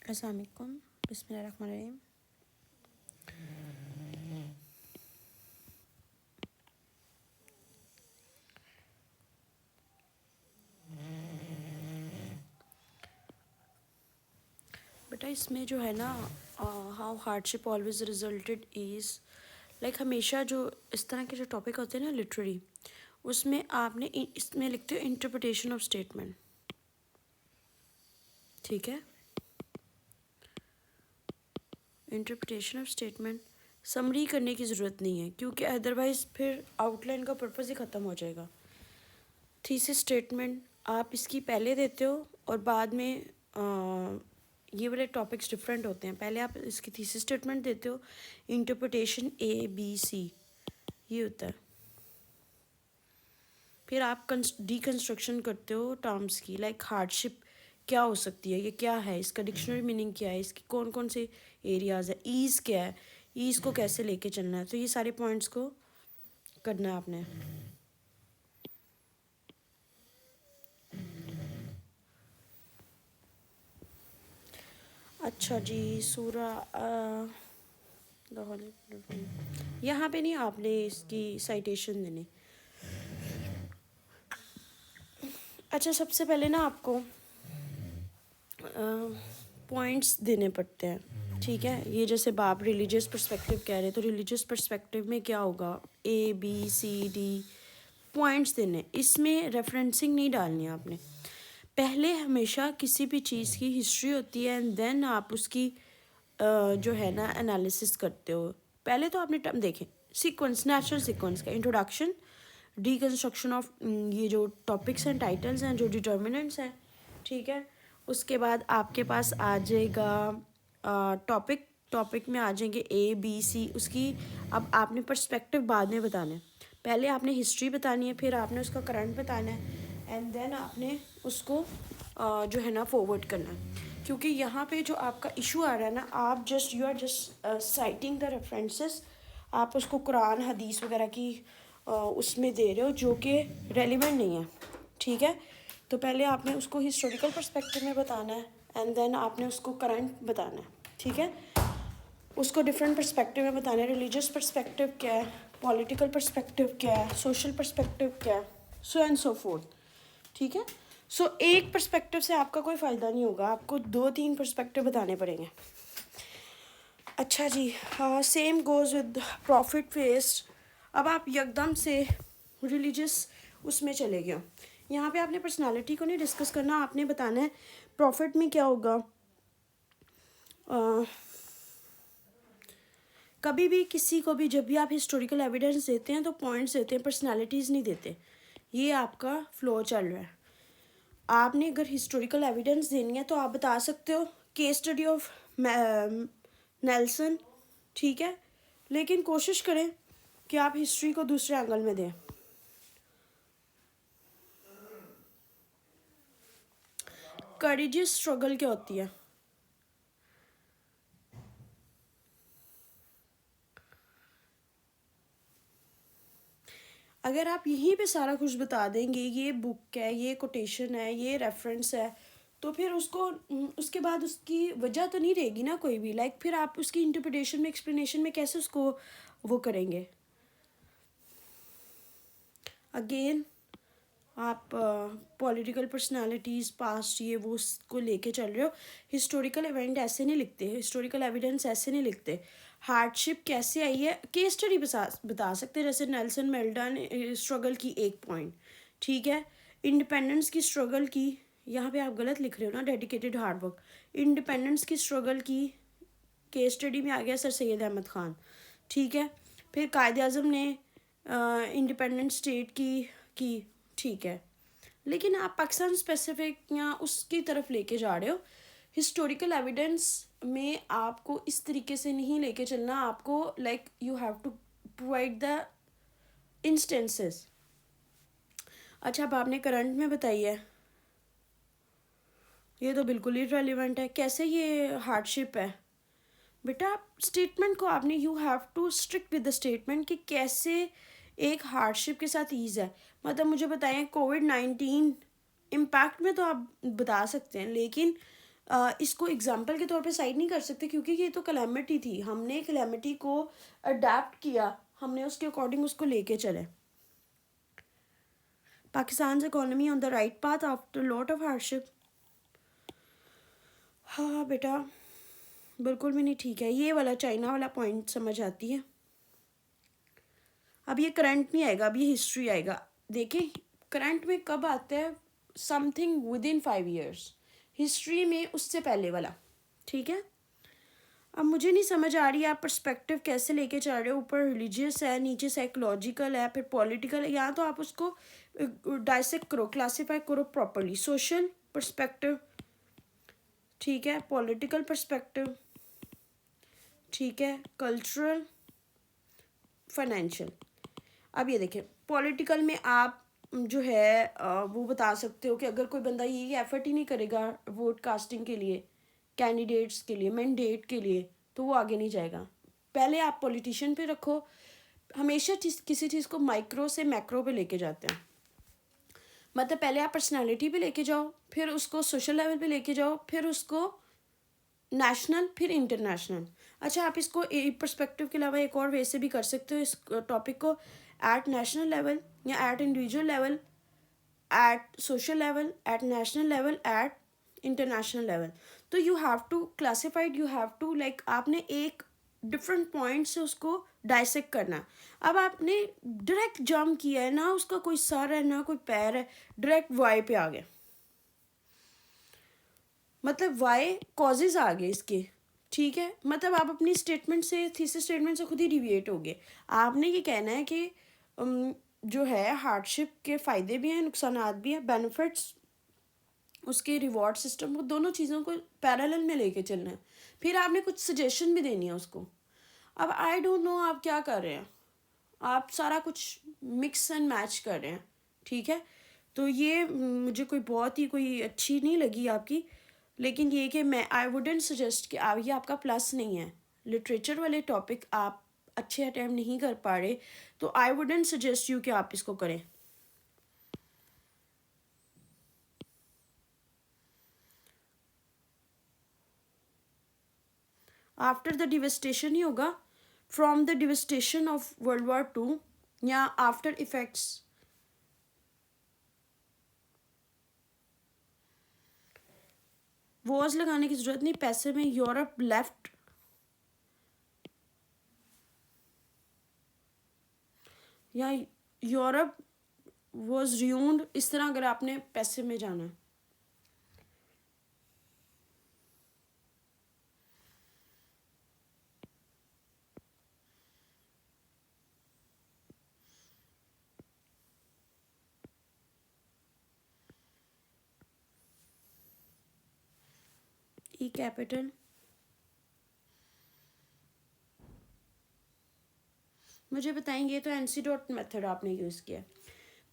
अस्सलाम वालेकुम, बिस्मिल्लाहिर्रहमानिर्रहीम। बेटा इसमें जो है ना, how hardship always resulted is like, हमेशा जो इस तरह के जो टॉपिक होते हैं ना लिटरेरी, उसमें आपने इसमें लिखते हो इंटरप्रिटेशन ऑफ स्टेटमेंट। ठीक है, इंटरप्रिटेशन ऑफ स्टेटमेंट समरी करने की ज़रूरत नहीं है, क्योंकि अदरवाइज़ फिर आउटलाइन का पर्पज़ ही ख़त्म हो जाएगा। थीसिस स्टेटमेंट आप इसकी पहले देते हो और बाद में ये वाले टॉपिक्स डिफरेंट होते हैं। पहले आप इसकी थीसिस स्टेटमेंट देते हो, इंटरप्रिटेशन A B C ये होता है। फिर आप डीकंस्ट्रक्शन करते हो टर्म्स की, लाइक हार्डशिप क्या हो सकती है, ये क्या है, इसका डिक्शनरी मीनिंग क्या है, इसकी कौन कौन से एरियाज़ है, ईज़ क्या है, ईज़ को कैसे लेके चलना है। तो ये सारे पॉइंट्स को करना है आपने। अच्छा जी, सूरा यहाँ पे नहीं आपने इसकी साइटेशन देनी। अच्छा, सबसे पहले ना आपको पॉइंट्स देने पड़ते हैं। ठीक है, ये जैसे बाप रिलीजियस पर्सपेक्टिव कह रहे, तो रिलीजियस पर्सपेक्टिव में क्या होगा, A B C D points देने। इसमें रेफरेंसिंग नहीं डालनी है आपने। पहले हमेशा किसी भी चीज़ की हिस्ट्री होती है एंड देन आप उसकी जो है ना एनालिसिस करते हो। पहले तो आपने टर्म देखें, सीक्वेंस, नेचुरल सीक्वेंस का इंट्रोडक्शन, डीकंस्ट्रक्शन ऑफ ये जो टॉपिक्स हैं, टाइटल्स हैं, जो डिटर्मिनेंट्स हैं। ठीक है, उसके बाद आपके पास आ जाएगा टॉपिक में आ जाएंगे A B C। उसकी अब आपने पर्सपेक्टिव बाद में बताना है। पहले आपने हिस्ट्री बतानी है, फिर आपने उसका करंट बताना है एंड देन आपने उसको जो है ना फॉरवर्ड करना है। क्योंकि यहाँ पे जो आपका इशू आ रहा है ना, आप you are just citing the references. आप उसको कुरान हदीस वगैरह की उसमें दे रहे हो जो कि रेलिवेंट नहीं है। ठीक है, तो पहले आपने उसको हिस्टोरिकल पर्सपेक्टिव में बताना है एंड देन आपने उसको करंट बताना है। ठीक है, उसको डिफरेंट पर्सपेक्टिव में बताना है। रिलीजियस पर्सपेक्टिव क्या है, पॉलिटिकल पर्सपेक्टिव क्या है, सोशल पर्सपेक्टिव क्या है, सो एंड सो फोर्थ। ठीक है, सो एक पर्सपेक्टिव से आपका कोई फ़ायदा नहीं होगा, आपको 2-3 पर्सपेक्टिव बताने पड़ेंगे। अच्छा जी, same goes with profit fest. अब आप यकदम से रिलीजियस उसमें चले गए हो। यहाँ पे आपने पर्सनालिटी को नहीं डिस्कस करना, आपने बताना है प्रॉफिट में क्या होगा। कभी भी किसी को भी जब भी आप हिस्टोरिकल एविडेंस देते हैं तो पॉइंट्स देते हैं, पर्सनालिटीज़ नहीं देते। ये आपका फ्लो चल रहा है। आपने अगर हिस्टोरिकल एविडेंस देनी है तो आप बता सकते हो केस स्टडी ऑफ नेल्सन। ठीक है, लेकिन कोशिश करें कि आप हिस्ट्री को दूसरे एंगल में दें। करेजियस स्ट्रगल क्या होती है, अगर आप यहीं पे सारा कुछ बता देंगे, ये बुक है, ये कोटेशन है, ये रेफरेंस है, तो फिर उसको उसके बाद उसकी वजह तो नहीं रहेगी ना कोई भी। लाइक फिर आप उसकी इंटरप्रिटेशन में, एक्सप्लेनेशन में कैसे उसको वो करेंगे। अगेन आप पॉलिटिकल पर्सनालिटीज़ पास्ट ये वो उसको लेके चल रहे हो। हिस्टोरिकल इवेंट ऐसे नहीं लिखते, हिस्टोरिकल एविडेंस ऐसे नहीं लिखते। हार्डशिप कैसे आई है, केस स्टडी बता सकते हैं, जैसे नेल्सन मेंडेला स्ट्रगल की एक पॉइंट। ठीक है, इंडिपेंडेंस की स्ट्रगल की, यहाँ पे आप गलत लिख रहे हो ना, डेडिकेटेड हार्ड वर्क। इंडिपेंडेंस की स्ट्रगल की केस स्टडी में आ गया सर सैयद अहमद ख़ान। ठीक है, फिर कायद आज़म ने इंडिपेंडेंट स्टेट की। ठीक है, लेकिन आप पाकिस्तान स्पेसिफिक या उसकी तरफ लेके जा रहे हो। हिस्टोरिकल एविडेंस में आपको इस तरीके से नहीं लेके चलना। आपको like you have to provide the instances. अच्छा, अब आपने करंट में बताई है, ये तो बिल्कुल ही रेलिवेंट है। कैसे ये हार्डशिप है बेटा, स्टेटमेंट को आपने you have to strict with the statement कि कैसे एक हार्डशिप के साथ ईज़ है। मतलब मुझे बताएं, कोविड-19 इम्पैक्ट में तो आप बता सकते हैं, लेकिन इसको एग्जाम्पल के तौर पे साइड नहीं कर सकते क्योंकि ये तो कैलेमिटी थी, हमने कैलेमिटी को अडेप्ट किया, हमने उसके अकॉर्डिंग उसको लेके चले। Pakistan economy on the right path after lot of hardship. हाँ बेटा बिल्कुल भी नहीं ठीक है। ये वाला चाइना वाला पॉइंट समझ आती है। अब ये करंट नहीं आएगा, अब ये हिस्ट्री आएगा। देखिए करंट में कब आता है, something with in 5 years, history में उससे पहले वाला। ठीक है, अब मुझे नहीं समझ आ रही है आप पर्सपेक्टिव कैसे लेके चल रहे हो। ऊपर रिलीजियस है, नीचे साइकोलॉजिकल है, फिर पॉलिटिकल है। या तो आप उसको डाइसेक्ट करो, क्लासीफाई करो प्रॉपरली। सोशल पर्सपेक्टिव, ठीक है, पॉलिटिकल पर्सपेक्टिव, ठीक है, कल्चरल, फाइनेंशियल। अब ये देखिए पॉलिटिकल में आप जो है वो बता सकते हो कि अगर कोई बंदा ये एफर्ट ही नहीं करेगा वोट कास्टिंग के लिए, कैंडिडेट्स के लिए, मैंडेट के लिए, तो वो आगे नहीं जाएगा। पहले आप पॉलिटिशियन पे रखो, हमेशा किसी चीज़ को माइक्रो से मैक्रो पे लेके जाते हैं। मतलब पहले आप पर्सनालिटी पे लेके जाओ, फिर उसको सोशल लेवल पे लेके जाओ, फिर उसको नेशनल, फिर इंटरनेशनल। अच्छा आप इसको पर्सपेक्टिव के अलावा एक और वे से भी कर सकते हो इस टॉपिक को, एट नेशनल लेवल या at individual level, at social level, at national level, at international level. तो you have to classified, you have to like आपने एक डिफरेंट पॉइंट से उसको डाइसेक्ट करना। अब आपने डायरेक्ट जंप किया है ना, उसका कोई सर है ना कोई पैर है, डायरेक्ट वाई पे आ गए, मतलब वाई कॉजेज आ गए इसके। ठीक है, मतलब आप अपनी स्टेटमेंट से, थीसिस स्टेटमेंट से खुद ही डिविएट हो गए। आपने ये कहना है कि जो है हार्डशिप के फ़ायदे भी हैं, नुकसान भी हैं, बेनिफिट्स, उसके रिवॉर्ड सिस्टम को, दोनों चीज़ों को पैरेलल में लेके चलना है। फिर आपने कुछ सजेशन भी देनी है उसको। अब आई डोंट नो आप क्या कर रहे हैं, आप सारा कुछ मिक्स एंड मैच कर रहे हैं। ठीक है, तो ये मुझे कोई बहुत ही कोई अच्छी नहीं लगी आपकी। लेकिन ये कि मैं आई वुडेंट सजेस्ट कि आप, ये आपका प्लस नहीं है। लिटरेचर वाले टॉपिक आप अच्छे अटैम्प्ट नहीं कर पा रहे, तो आई वुडेंट सजेस्ट यू कि आप इसको करें। आफ्टर द डिवेस्टेशन ही होगा, from the devastation of World War II या आफ्टर इफेक्ट्स। वॉर्स लगाने की जरूरत नहीं, पैसे में यूरोप लेफ्ट, या यूरोप वॉज र्यून्ड, इस तरह अगर आपने पैसे में जाना है। ई कैपिटल, मुझे बताएंगे तो एनसीडॉट मेथड आपने यूज़ किया।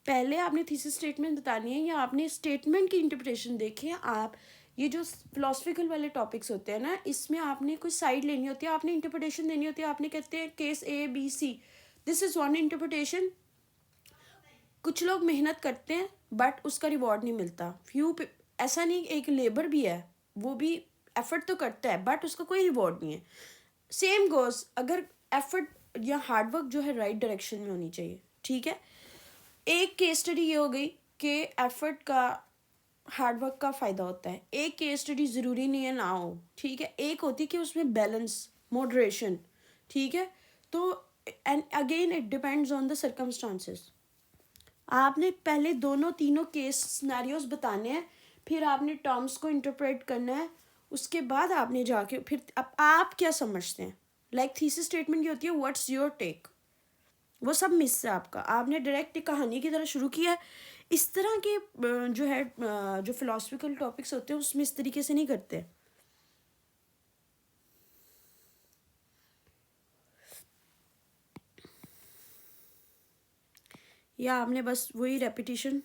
पहले आपने थीसिस स्टेटमेंट बतानी है या आपने स्टेटमेंट की इंटरप्रिटेशन देखी है। आप ये जो फिलोसफिकल वाले टॉपिक्स होते हैं ना, इसमें आपने कोई साइड लेनी होती है, आपने इंटरप्रिटेशन देनी होती है। आपने कहते हैं case A B C, this is one interpretation. कुछ लोग मेहनत करते हैं बट उसका रिवॉर्ड नहीं मिलता। ऐसा नहीं, एक लेबर भी है, वो भी एफर्ट तो करता है बट उसका कोई रिवॉर्ड नहीं है। सेम गोज, अगर एफर्ट या हार्डवर्क जो है राइट डायरेक्शन में होनी चाहिए। ठीक है, एक केस स्टडी ये हो गई कि एफर्ट का, हार्डवर्क का फ़ायदा होता है। एक केस स्टडी ज़रूरी नहीं है ना हो। ठीक है, एक होती है कि उसमें बैलेंस, मॉडरेशन। ठीक है, तो and again it depends on the circumstances. आपने पहले दोनों तीनों केस सिनेरियोस बताने हैं, फिर आपने टर्म्स को इंटरप्रेट करना है, उसके बाद आपने जाके फिर अब आप क्या समझते हैं। लाइक थीसिस स्टेटमेंट ये होती है व्हाट्स योर टेक, वो सब मिस है आपका। आपने डायरेक्ट एक कहानी की तरह शुरू किया है। इस तरह के जो है जो फिलोसफिकल टॉपिक्स होते हैं उसमें इस तरीके से नहीं करते। या आपने बस वही रेपिटेशन।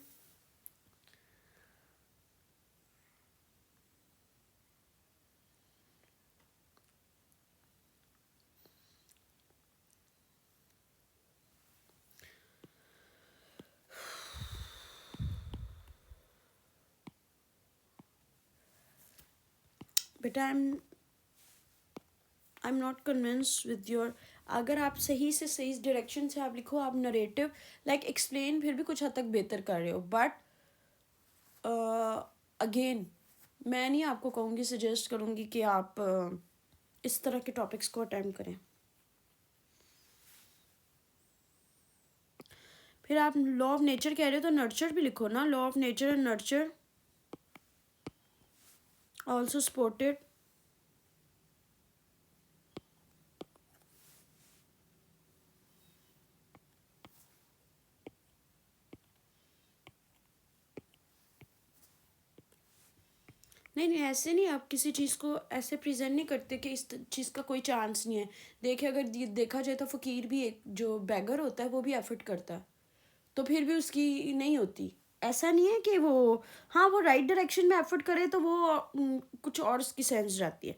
बेटा I am not convince with your, अगर आप सही से सही डायरेक्शन से आप लिखो, आप नरेटिव लाइक एक्सप्लेन फिर भी कुछ हद तक बेहतर कर रहे हो, बट अगेन मैं नहीं आपको कहूँगी, सजेस्ट करूँगी कि आप इस तरह के टॉपिक्स को अटेम्प्ट करें। फिर आप लॉ ऑफ नेचर कह रहे हो तो नर्चर भी लिखो ना, law of nature and nurture also supported. नहीं, ऐसे नहीं, आप किसी चीज़ को ऐसे प्रेजेंट नहीं करते कि इस चीज़ का कोई चांस नहीं है। देखिए अगर देखा जाए तो फ़कीर भी, एक जो बैगर होता है वो भी एफर्ट करता है, तो फिर भी उसकी नहीं होती। ऐसा नहीं है कि वो, हाँ वो राइट डायरेक्शन में एफर्ट करे तो वो कुछ और उसकी सेंस जाती है।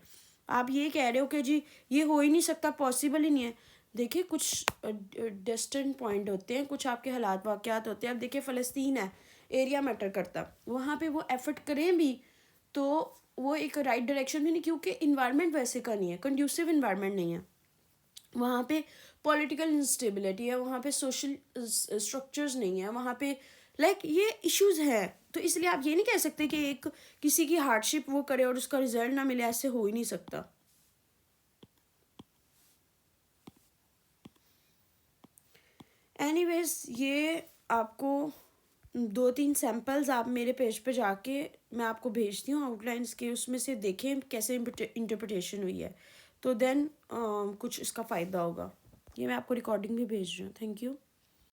आप ये कह रहे हो कि जी ये हो ही नहीं सकता, पॉसिबल ही नहीं है। देखिए कुछ डिस्टेंट पॉइंट होते हैं, कुछ आपके हालात वाक़यात होते हैं। अब देखिए फ़लस्तीन है, एरिया मैटर करता, वहाँ पे वो एफर्ट करें भी तो वो एक राइट डायरेक्शन में नहीं, क्योंकि इन्वायरमेंट वैसे का नहीं है, कंड्यूसिव इन्वायरमेंट नहीं है वहाँ पे। पॉलिटिकल इंस्टेबिलिटी है वहाँ पे, सोशल स्ट्रक्चर्स नहीं है वहाँ पे, लाइक ये इश्यूज हैं। तो इसलिए आप ये नहीं कह सकते कि एक किसी की हार्डशिप वो करे और उसका रिजल्ट ना मिले, ऐसे हो ही नहीं सकता। एनीवेज ये आपको 2-3 सैम्पल्स आप मेरे पेज पे जाके मैं आपको भेजती हूँ आउटलाइंस के, उसमें से देखें कैसे इंटरप्रिटेशन हुई है, तो देन कुछ इसका फ़ायदा होगा। ये मैं आपको रिकॉर्डिंग भी भेज रही हूँ। Thank you.